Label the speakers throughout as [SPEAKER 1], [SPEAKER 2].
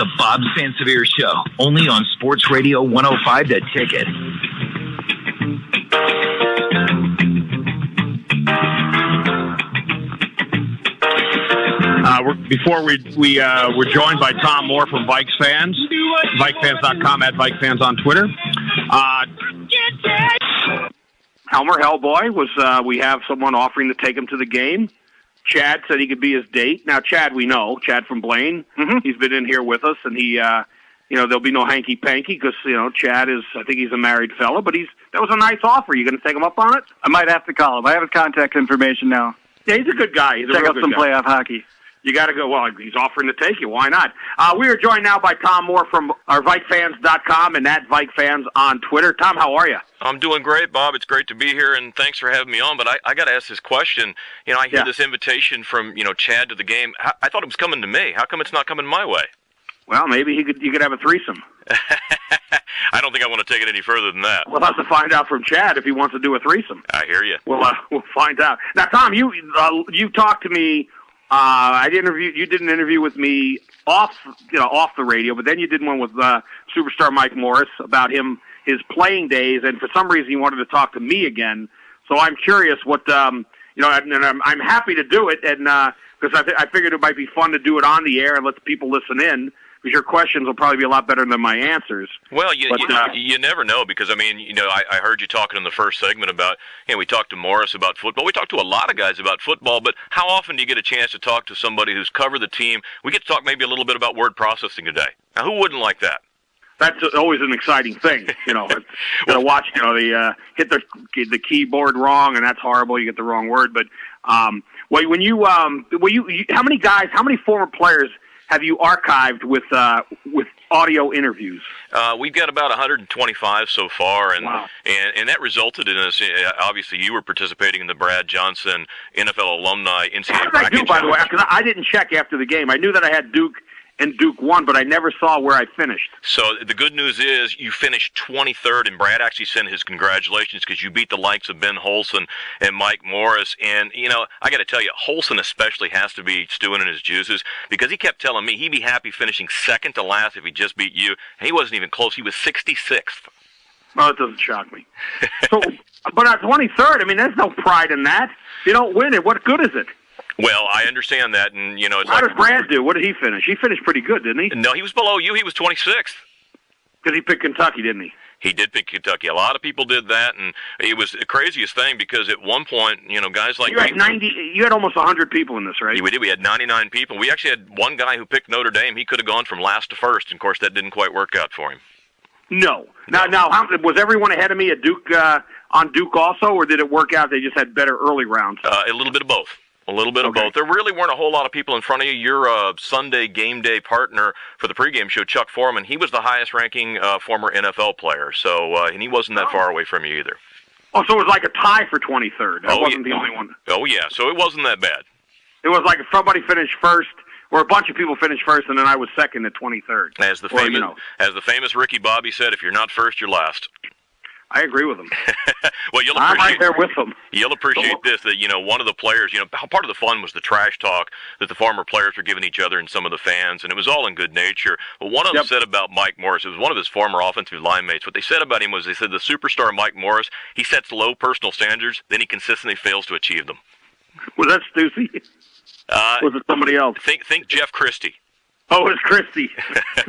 [SPEAKER 1] The Bob Sansevere Show, only on Sports Radio 105 The Ticket.
[SPEAKER 2] We're joined by Tom Moore from VikeFans, VikeFans.com, at VikeFans on Twitter. Helmer Hellboy we have someone offering to take him to the game. Chad said he could be his date. Now, Chad, we know, Chad from Blaine. Mm-hmm. He's been in here with us, and he, there'll be no hanky-panky because, Chad I think he's a married fella, but that was a nice offer. You going to take him up on it?
[SPEAKER 3] I might have to call him. I have his contact information now.
[SPEAKER 2] Yeah, he's a good guy.
[SPEAKER 3] Check out some playoff hockey.
[SPEAKER 2] You got to go. Well, he's offering to take you. Why not? We are joined now by Tom Moore from our VikeFans.com and at VikeFans on Twitter. Tom, how are you?
[SPEAKER 4] I'm doing great, Bob. It's great to be here, and thanks for having me on. But I got to ask this question. I hear this invitation from Chad to the game. I thought it was coming to me. How come it's not coming my way?
[SPEAKER 2] Well, maybe you could have a threesome.
[SPEAKER 4] I don't think I want to take it any further than that.
[SPEAKER 2] We'll have to find out from Chad if he wants to do a threesome.
[SPEAKER 4] I hear you.
[SPEAKER 2] We'll find out. Now, Tom, you talked to me. You did an interview with me off the radio, but then you did one with superstar Mike Morris about his playing days, and for some reason you wanted to talk to me again. So I'm curious what and I'm happy to do it, and because I figured it might be fun to do it on the air and let the people listen in. Because your questions will probably be a lot better than my answers.
[SPEAKER 4] Well, you never know, because, I heard you talking in the first segment about, we talked to Morris about football. We talked to a lot of guys about football, but how often do you get a chance to talk to somebody who's covered the team? We get to talk maybe a little bit about word processing today. Now, who wouldn't like that?
[SPEAKER 2] That's always an exciting thing, to watch, they hit the keyboard wrong, and that's horrible. You get the wrong word. But how many former players have you archived with audio interviews?
[SPEAKER 4] We've got about 125 so far, and
[SPEAKER 2] wow.
[SPEAKER 4] and that resulted in us. Obviously, you were participating in the Brad Johnson NFL Alumni NCAA
[SPEAKER 2] Bracket Challenge. By the way, because I didn't check after the game. I knew that I had Duke and Duke won, but I never saw where I finished.
[SPEAKER 4] So the good news is you finished 23rd, and Brad actually sent his congratulations because you beat the likes of Ben Holson and Mike Morris. And, I got to tell you, Holson especially has to be stewing in his juices because he kept telling me he'd be happy finishing second to last if he just beat you. And he wasn't even close. He was 66th.
[SPEAKER 2] Well, it doesn't shock me. But at 23rd, there's no pride in that. You don't win it. What good is it?
[SPEAKER 4] Well, I understand that, and it's
[SPEAKER 2] how did Brad do? What did he finish? He finished pretty good, didn't he?
[SPEAKER 4] No, he was below you. He was 26th.
[SPEAKER 2] Because he picked Kentucky, didn't he?
[SPEAKER 4] He did pick Kentucky. A lot of people did that, and it was the craziest thing because at one point, guys like
[SPEAKER 2] you had 90. You had almost 100 people in this, right?
[SPEAKER 4] We did. We had 99 people. We actually had one guy who picked Notre Dame. He could have gone from last to first, and of course, that didn't quite work out for him.
[SPEAKER 2] No. Now, was everyone ahead of me at Duke on Duke also, or did it work out? They just had better early rounds.
[SPEAKER 4] A little bit of both. A little bit of both. There really weren't a whole lot of people in front of you. Your Sunday game day partner for the pregame show, Chuck Foreman, he was the highest-ranking former NFL player, so and he wasn't that far away from you either.
[SPEAKER 2] Oh, so it was like a tie for 23rd. I wasn't the only one.
[SPEAKER 4] Oh, yeah, so it wasn't that bad.
[SPEAKER 2] It was like if somebody finished first, or a bunch of people finished first, and then I was second at 23rd.
[SPEAKER 4] As the famous Ricky Bobby said, if you're not first, you're last.
[SPEAKER 2] I agree with him.
[SPEAKER 4] Well,
[SPEAKER 2] I'm right there with him.
[SPEAKER 4] You'll appreciate this, that, one of the players, part of the fun was the trash talk that the former players were giving each other and some of the fans, and it was all in good nature. But one of them said about Mike Morris, it was one of his former offensive line mates, what they said about him was they said the superstar Mike Morris, he sets low personal standards, then he consistently fails to achieve them.
[SPEAKER 2] Was that Stussy? Was it somebody else?
[SPEAKER 4] Think Jeff Christie.
[SPEAKER 2] Oh, it's Christie.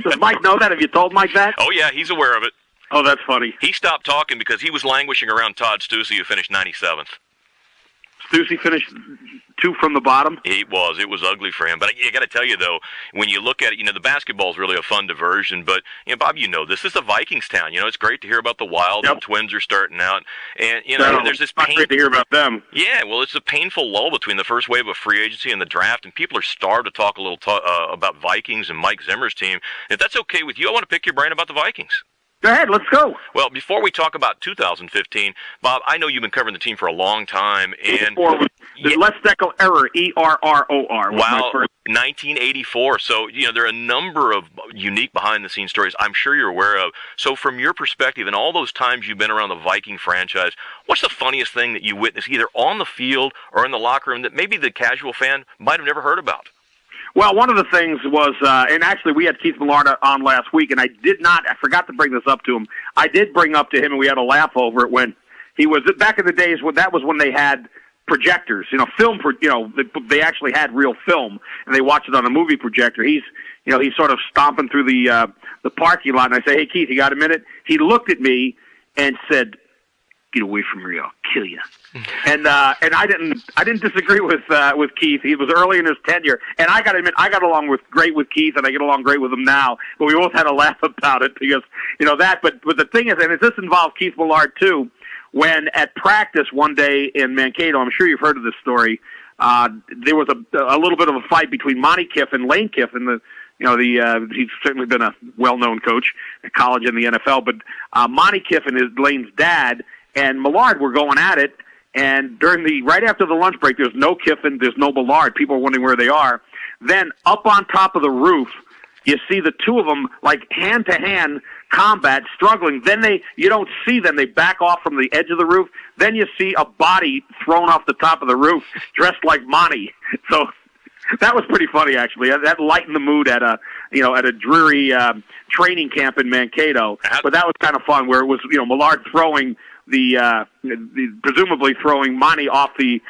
[SPEAKER 2] Does Mike know that? Have you told Mike that?
[SPEAKER 4] Oh, yeah, he's aware of it.
[SPEAKER 2] Oh, that's funny.
[SPEAKER 4] He stopped talking because he was languishing around Todd Stussy, who finished 97th.
[SPEAKER 2] Stussy finished 2 from the bottom?
[SPEAKER 4] It was ugly for him. But I got to tell you, though, when you look at it, the basketball is really a fun diversion. But, Bob, this is a Vikings town. It's great to hear about the Wild. The Twins are starting out. And, there's this
[SPEAKER 2] pain. Great to hear about them.
[SPEAKER 4] Yeah, well, it's a painful lull between the first wave of free agency and the draft. And people are starved to talk a little about Vikings and Mike Zimmer's team. If that's okay with you, I want to pick your brain about the Vikings.
[SPEAKER 2] Go ahead, let's go.
[SPEAKER 4] Well, before we talk about 2015, Bob, I know you've been covering the team for a long time. And
[SPEAKER 2] the Let's Deckle error, ERROR.
[SPEAKER 4] Wow, 1984. So, there are a number of unique behind-the-scenes stories I'm sure you're aware of. So from your perspective, and all those times you've been around the Viking franchise, what's the funniest thing that you witnessed either on the field or in the locker room that maybe the casual fan might have never heard about?
[SPEAKER 2] Well, one of the things was, and actually we had Keith Millard on last week, and I forgot to bring this up to him. I did bring up to him, and we had a laugh over it when he was, back in the days, that was when they had projectors, film, they actually had real film, and they watched it on a movie projector. He's sort of stomping through the parking lot, and I say, hey, Keith, you got a minute? He looked at me and said, get away from me, I'll kill you. And I didn't disagree with Keith. He was early in his tenure, and I got to admit, I got along great with Keith, and I get along great with him now. But we both had a laugh about it because that. But the thing is, and this involves Keith Millard too. When at practice one day in Mankato, I'm sure you've heard of this story. There was a little bit of a fight between Monty Kiffin, Lane Kiffin. He's certainly been a well-known coach at college and the NFL. But Monty Kiffin is Lane's dad, and Millard were going at it. And right after the lunch break, there's no Kiffin, there's no Millard. People are wondering where they are. Then up on top of the roof, you see the two of them like hand-to-hand combat, struggling. Then you don't see them. They back off from the edge of the roof. Then you see a body thrown off the top of the roof, dressed like Monty. So that was pretty funny, actually. That lightened the mood at a dreary training camp in Mankato. But that was kind of fun, where it was Millard throwing presumably throwing Monty off the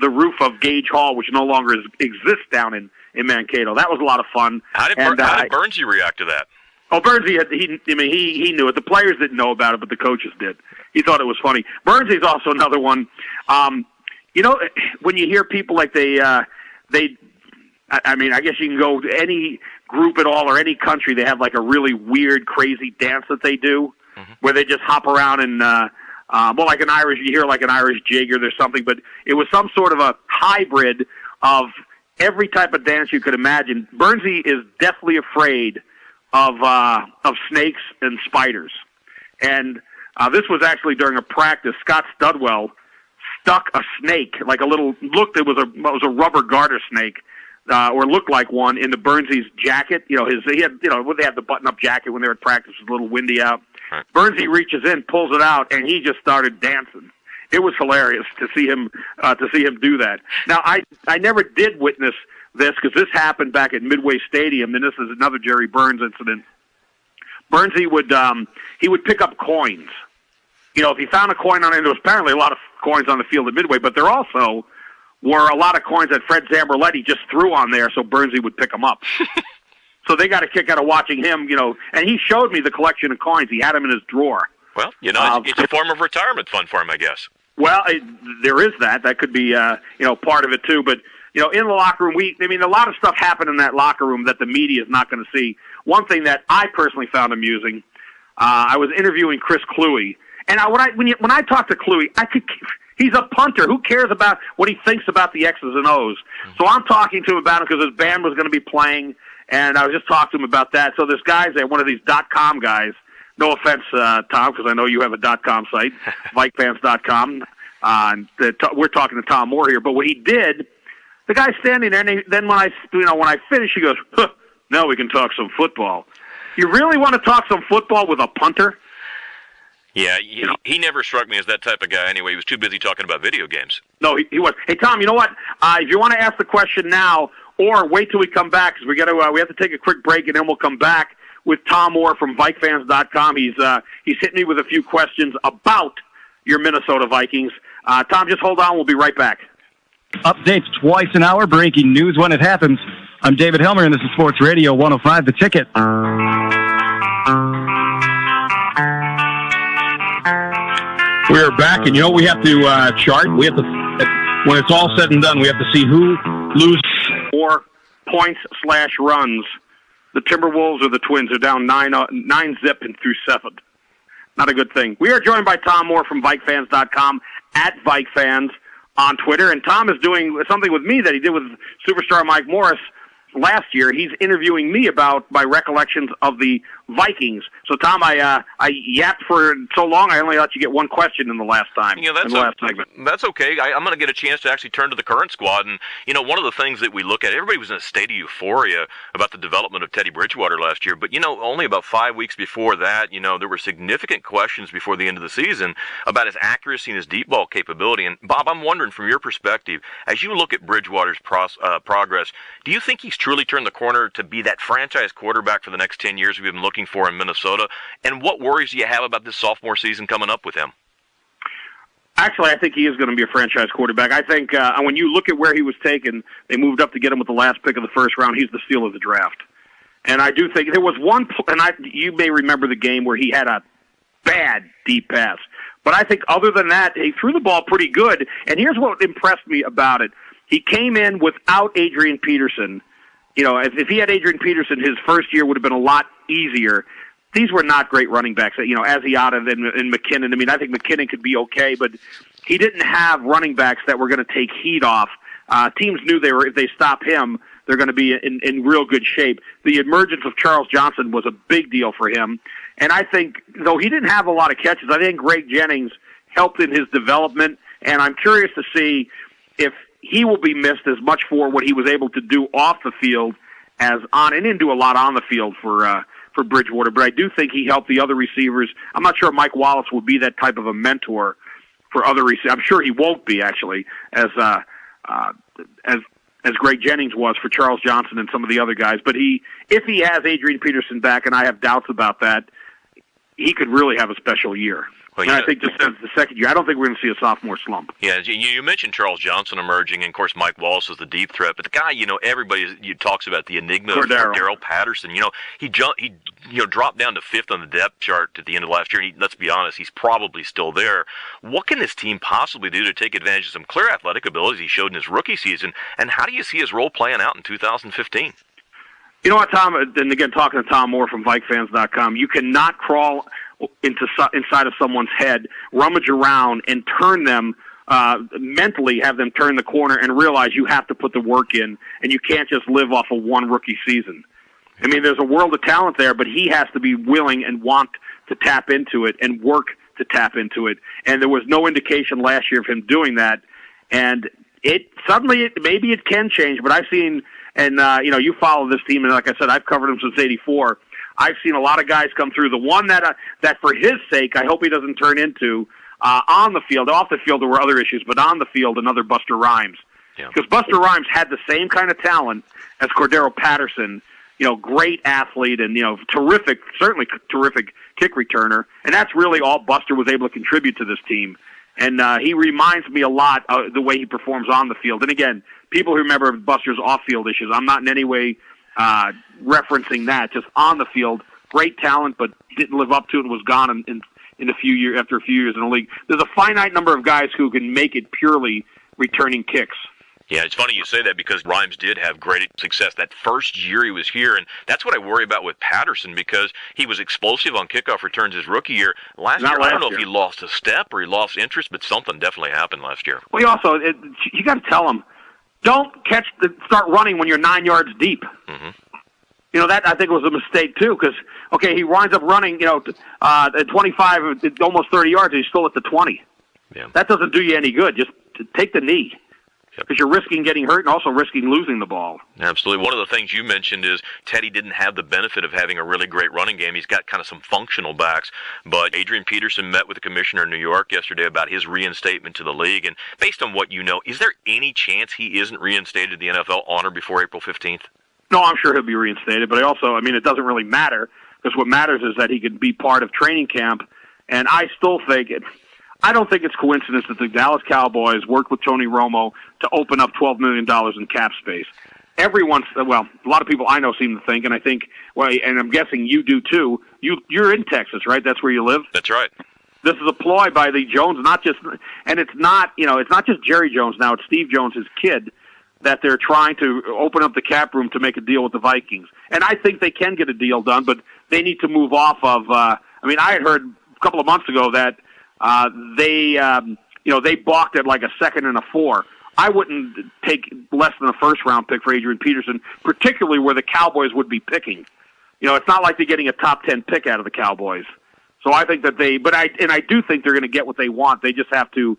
[SPEAKER 2] roof of Gage Hall, which no longer exists down in Mankato. That was a lot of fun.
[SPEAKER 4] How did Bernsey react to that?
[SPEAKER 2] Oh, Bernsey, he knew it. The players didn't know about it, but the coaches did. He thought it was funny. Bernsey's also another one. When you hear people like I guess you can go to any group at all or any country, they have like a really weird, crazy dance that they do, where they just hop around and, like an Irish, you hear like an Irish jig or there's something, but it was some sort of a hybrid of every type of dance you could imagine. Bernsey is deathly afraid of snakes and spiders. And this was actually during a practice. Scott Studwell stuck a snake, like it was a rubber garter snake, or looked like one, into Bernsey's jacket. They had the button-up jacket when they were at practice. It was a little windy out. Right. Bernsey reaches in, pulls it out, and he just started dancing. It was hilarious to see him do that. Now, I never did witness this because this happened back at Midway Stadium, and this is another Jerry Burns incident. Bernsey would pick up coins. If he found a coin on it, there was apparently a lot of coins on the field at Midway, but there also were a lot of coins that Fred Zamberletti just threw on there, so Bernsey would pick them up. So they got a kick out of watching him, and he showed me the collection of coins. He had them in his drawer. Well,
[SPEAKER 4] it's a form of retirement fund for him, I guess.
[SPEAKER 2] Well, there is that. That could be, part of it too. But, in the locker room, a lot of stuff happened in that locker room that the media is not going to see. One thing that I personally found amusing, I was interviewing Chris Kluwe, and when I talk to Kluwe, he's a punter. Who cares about what he thinks about the X's and O's? So I'm talking to him about it because his band was going to be playing, and I was just talking to him about that. So this guy's there, one of these .com guys. No offense, Tom, because I know you have a .com site, VikeFans.com. We're talking to Tom Moore here. But what he did, the guy's standing there, and then when I finish, he goes, now we can talk some football. You really want to talk some football with a punter?
[SPEAKER 4] Yeah, he never struck me as that type of guy anyway. He was too busy talking about video games.
[SPEAKER 2] No, he was. Hey, Tom, you know what? If you want to ask the question now or wait till we come back, because we have to take a quick break, and then we'll come back with Tom Moore from VikeFans.com. He's hit me with a few questions about your Minnesota Vikings. Tom, just hold on. We'll be right back.
[SPEAKER 5] Updates twice an hour, breaking news when it happens. I'm David Helmer, and this is Sports Radio 105, The Ticket.
[SPEAKER 6] We are back, and we have to chart. We have to, when it's all said and done, we have to see who loses.
[SPEAKER 2] 4 points/runs. The Timberwolves or the Twins are down 9-zip and through 7. Not a good thing. We are joined by Tom Moore from VikeFans.com, at VikeFans on Twitter. And Tom is doing something with me that he did with superstar Mike Morris last year. He's interviewing me about my recollections of the Vikings. So, Tom, I yapped for so long, I only let you get one question in the last time. Last segment.
[SPEAKER 4] That's okay. I'm going to get a chance to actually turn to the current squad. And, one of the things that we look at, everybody was in a state of euphoria about the development of Teddy Bridgewater last year. But, only about 5 weeks before that, there were significant questions before the end of the season about his accuracy and his deep ball capability. And, Bob, I'm wondering from your perspective, as you look at Bridgewater's progress, do you think he's truly turned the corner to be that franchise quarterback for the next 10 years we've been looking for in Minnesota? And what worries do you have about this sophomore season coming up with him?
[SPEAKER 2] Actually, I think he is going to be a franchise quarterback. I think when you look at where he was taken, they moved up to get him with the last pick of the first round. He's the steal of the draft. And I do think there was one, and you may remember the game where he had a bad deep pass. But I think other than that, he threw the ball pretty good. And here's what impressed me about it. He came in without Adrian Peterson. If he had Adrian Peterson, his first year would have been a lot easier. These were not great running backs. Asiata and McKinnon. I mean, I think McKinnon could be okay, but he didn't have running backs that were going to take heat off. Teams knew if they stop him, they're going to be in real good shape. The emergence of Charles Johnson was a big deal for him. And I think, though he didn't have a lot of catches, I think Greg Jennings helped in his development. And I'm curious to see if he will be missed as much for what he was able to do off the field as on, and didn't do a lot on the field for Bridgewater. But I do think he helped the other receivers. I'm not sure Mike Wallace will be that type of a mentor for other receivers. I'm sure he won't be, actually, as Greg Jennings was for Charles Johnson and some of the other guys. But if he has Adrian Peterson back, and I have doubts about that, he could really have a special year. Well, and I think just as the second year, I don't think we're going to see a sophomore slump.
[SPEAKER 4] Yeah, you mentioned Charles Johnson emerging, and of course Mike Wallace is the deep threat. But the guy, everybody talks about the enigma of Darrell Patterson. He dropped down to 5th on the depth chart at the end of last year. And let's be honest, he's probably still there. What can this team possibly do to take advantage of some clear athletic abilities he showed in his rookie season? And how do you see his role playing out in 2015?
[SPEAKER 2] You know what, Tom? And again, talking to Tom Moore from VikeFans.com, you cannot crawl inside of someone's head, rummage around, and turn them mentally, have them turn the corner and realize you have to put the work in, and you can't just live off of one rookie season. I mean, there's a world of talent there, but he has to be willing and want to tap into it and work to tap into it. And there was no indication last year of him doing that. And maybe it can change, but I've seen, and you follow this team, and like I said, I've covered him since '84. I've seen a lot of guys come through. The one that for his sake, I hope he doesn't turn into on the field. Off the field, there were other issues, but on the field, another Buster Rhymes. Because Buster Rhymes had the same kind of talent as Cordero Patterson. Great athlete and certainly terrific kick returner. And that's really all Buster was able to contribute to this team. And he reminds me a lot of the way he performs on the field. And again, people who remember Buster's off-field issues, I'm not in any way referencing that. Just on the field, great talent, but didn't live up to it and was gone in a few years after a few years in the league. There's a finite number of guys who can make it purely returning kicks.
[SPEAKER 4] Yeah, it's funny you say that because Rhymes did have great success that first year he was here, and that's what I worry about with Patterson because he was explosive on kickoff returns his rookie year. Last year, I don't know if he lost a step or he lost interest, but something definitely happened last year.
[SPEAKER 2] Well, you got to tell him, don't start running when you're 9 yards deep. Mm-hmm. That I think was a mistake too, because he winds up running, at 25, almost 30 yards, and he's still at the 20. Yeah. That doesn't do you any good. Just take the knee. Because you're risking getting hurt and also risking losing the ball.
[SPEAKER 4] Absolutely. One of the things you mentioned is Teddy didn't have the benefit of having a really great running game. He's got kind of some functional backs. But Adrian Peterson met with the commissioner in New York yesterday about his reinstatement to the league. And based on what you know, is there any chance he isn't reinstated to the NFL on or before April 15th?
[SPEAKER 2] No, I'm sure he'll be reinstated. But it doesn't really matter because what matters is that he can be part of training camp. And I don't think it's coincidence that the Dallas Cowboys worked with Tony Romo to open up $12 million in cap space. A lot of people I know seem to think, and I think, and I'm guessing you do too, you're in Texas, right? That's where you live?
[SPEAKER 4] That's right.
[SPEAKER 2] This is a ploy by the Jones, it's not just Jerry Jones now, it's Steve Jones, his kid, that they're trying to open up the cap room to make a deal with the Vikings. And I think they can get a deal done, but they need to move off of, I had heard a couple of months ago that they balked at like a second and a 4. I wouldn't take less than a first-round pick for Adrian Peterson, particularly where the Cowboys would be picking. it's not like they're getting a top 10 pick out of the Cowboys. So I think that I do think they're going to get what they want. They just have to,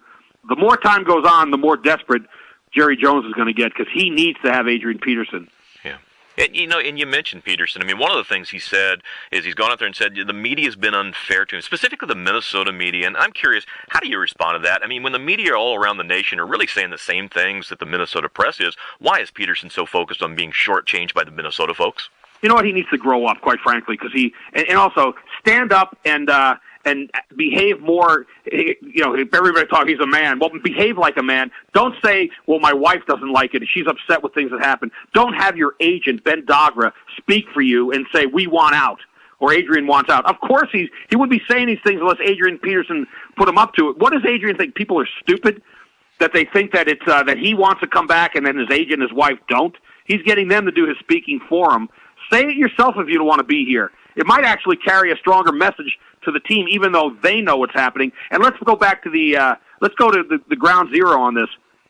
[SPEAKER 2] the more time goes on, the more desperate Jerry Jones is going to get because he needs to have Adrian Peterson.
[SPEAKER 4] Yeah. And you mentioned Peterson. I mean, one of the things he said is he's gone out there and said the media's been unfair to him, specifically the Minnesota media. And I'm curious, how do you respond to that? I mean, when the media all around the nation are really saying the same things that the Minnesota press is, why is Peterson so focused on being shortchanged by the Minnesota folks?
[SPEAKER 2] You know what? He needs to grow up, quite frankly, because and also stand up and behave more. If everybody talks, he's a man. Well, behave like a man. Don't say, "Well, my wife doesn't like it. She's upset with things that happen." Don't have your agent Ben Dogra speak for you and say, "We want out," or "Adrian wants out." Of course, he wouldn't be saying these things unless Adrian Peterson put him up to it. What does Adrian think? People are stupid that they think that it's that he wants to come back and then his agent and his wife don't. He's getting them to do his speaking for him. Say it yourself if you don't want to be here. It might actually carry a stronger message to the team, even though they know what's happening. And let's go back to the ground zero on this.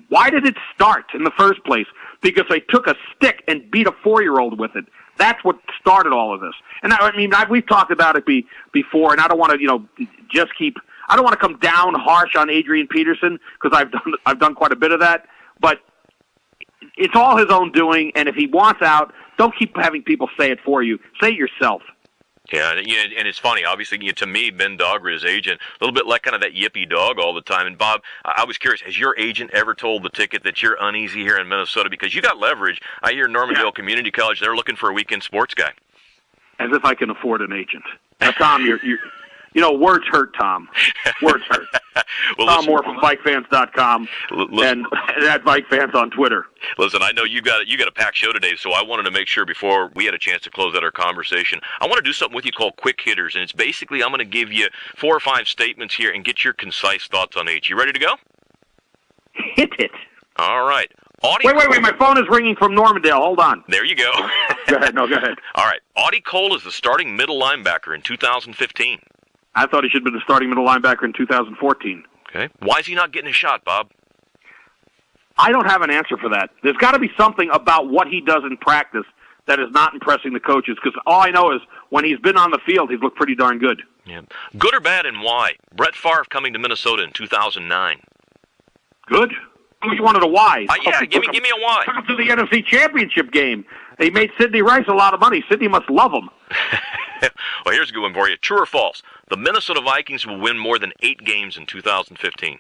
[SPEAKER 2] Why did it start in the first place? Because they took a stick and beat a 4-year-old with it. That's what started all of this. And we've talked about it before, and I don't want to, I don't want to come down harsh on Adrian Peterson because I've done quite a bit of that. But it's all his own doing, and if he wants out, don't keep having people say it for you. Say it yourself.
[SPEAKER 4] Yeah, and it's funny. Obviously, to me, Ben Dogra, his agent, a little bit like kind of that yippy dog all the time. And Bob, I was curious, has your agent ever told the ticket that you're uneasy here in Minnesota because you got leverage? I hear Normandale Community College, they're looking for a weekend sports guy.
[SPEAKER 2] As if I can afford an agent. Now, Tom, words hurt, Tom. Words hurt.
[SPEAKER 4] Well,
[SPEAKER 2] Tom Moore from VikeFans.com and at VikeFans on Twitter.
[SPEAKER 4] Listen, I know you got a packed show today, so I wanted to make sure before we had a chance to close out our conversation, I want to do something with you called Quick Hitters, and it's basically I'm going to give you 4 or 5 statements here and get your concise thoughts on each. You ready to go?
[SPEAKER 2] Hit it.
[SPEAKER 4] All right.
[SPEAKER 2] Wait, my phone is ringing from Normandale. Hold on.
[SPEAKER 4] There you go.
[SPEAKER 2] Go ahead. No, go ahead.
[SPEAKER 4] All right. Audie Cole is the starting middle linebacker in 2015.
[SPEAKER 2] I thought he should have been the starting middle linebacker in 2014.
[SPEAKER 4] Okay. Why is he not getting a shot, Bob?
[SPEAKER 2] I don't have an answer for that. There's got to be something about what he does in practice that is not impressing the coaches, because all I know is when he's been on the field, he's looked pretty darn good.
[SPEAKER 4] Yeah. Good or bad, and why? Brett Favre coming to Minnesota in 2009.
[SPEAKER 2] Good. You wanted a why?
[SPEAKER 4] Yeah, give me a why.
[SPEAKER 2] Took him to the NFC Championship game. They made Sidney Rice a lot of money. Sidney must love him.
[SPEAKER 4] Well, here's a good one for you. True or false? The Minnesota Vikings will win more than 8 games in 2015.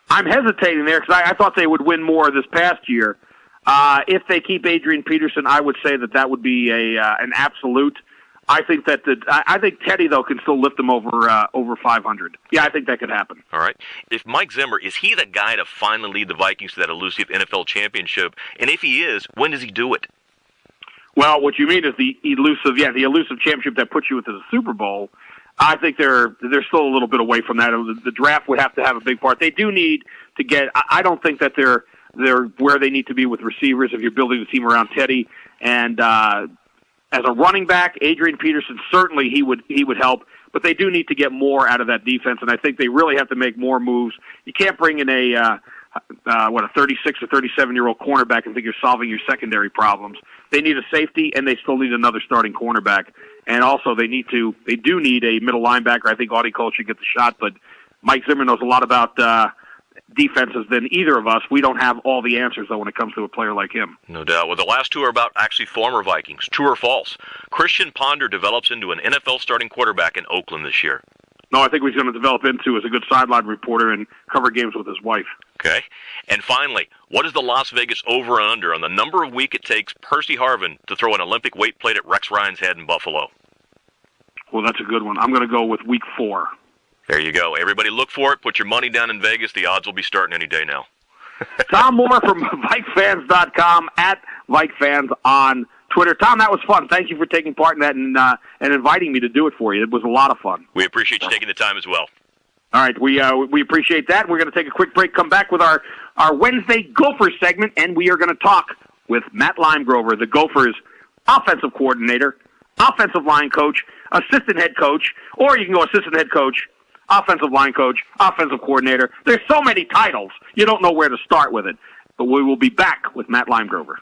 [SPEAKER 2] I'm hesitating there because I thought they would win more this past year. If they keep Adrian Peterson, I would say that would be an absolute. I think that I think Teddy though can still lift them over 500. Yeah, I think that could happen.
[SPEAKER 4] All right. If Mike Zimmer is he the guy to finally lead the Vikings to that elusive NFL championship? And if he is, when does he do it?
[SPEAKER 2] Well, what you mean is the elusive championship that puts you into the Super Bowl. I think they're still a little bit away from that. The draft would have to have a big part. They do need to get. I don't think that they're where they need to be with receivers. If you're building the team around Teddy and as a running back, Adrian Peterson certainly he would help. But they do need to get more out of that defense, and I think they really have to make more moves. You can't bring in a 36 or 37-year-old cornerback and think you're solving your secondary problems. They need a safety, and they still need another starting cornerback. And also, they do need a middle linebacker. I think Audie Cole should get the shot, but Mike Zimmer knows a lot about defenses than either of us. We don't have all the answers, though, when it comes to a player like him.
[SPEAKER 4] No doubt. Well, the last 2 are about actually former Vikings. True or false? Christian Ponder develops into an NFL starting quarterback in Oakland this year.
[SPEAKER 2] No, I think what he's going to develop into is a good sideline reporter and cover games with his wife.
[SPEAKER 4] Okay. And finally, what is the Las Vegas over and under on the number of weeks it takes Percy Harvin to throw an Olympic weight plate at Rex Ryan's head in Buffalo?
[SPEAKER 2] Well, that's a good one. I'm going to go with week 4.
[SPEAKER 4] There you go. Everybody look for it. Put your money down in Vegas. The odds will be starting any day now.
[SPEAKER 2] Tom Moore from VikeFans.com, at VikeFans on Twitter. Tom, that was fun. Thank you for taking part in that and inviting me to do it for you. It was a lot of fun.
[SPEAKER 4] We appreciate you taking the time as well.
[SPEAKER 2] All right, we appreciate that. We're going to take a quick break, come back with our Wednesday Gophers segment, and we are going to talk with Matt Limegrover, the Gophers offensive coordinator, offensive line coach, assistant head coach, or you can go assistant head coach, offensive line coach, offensive coordinator. There's so many titles, you don't know where to start with it. But we will be back with Matt Limegrover.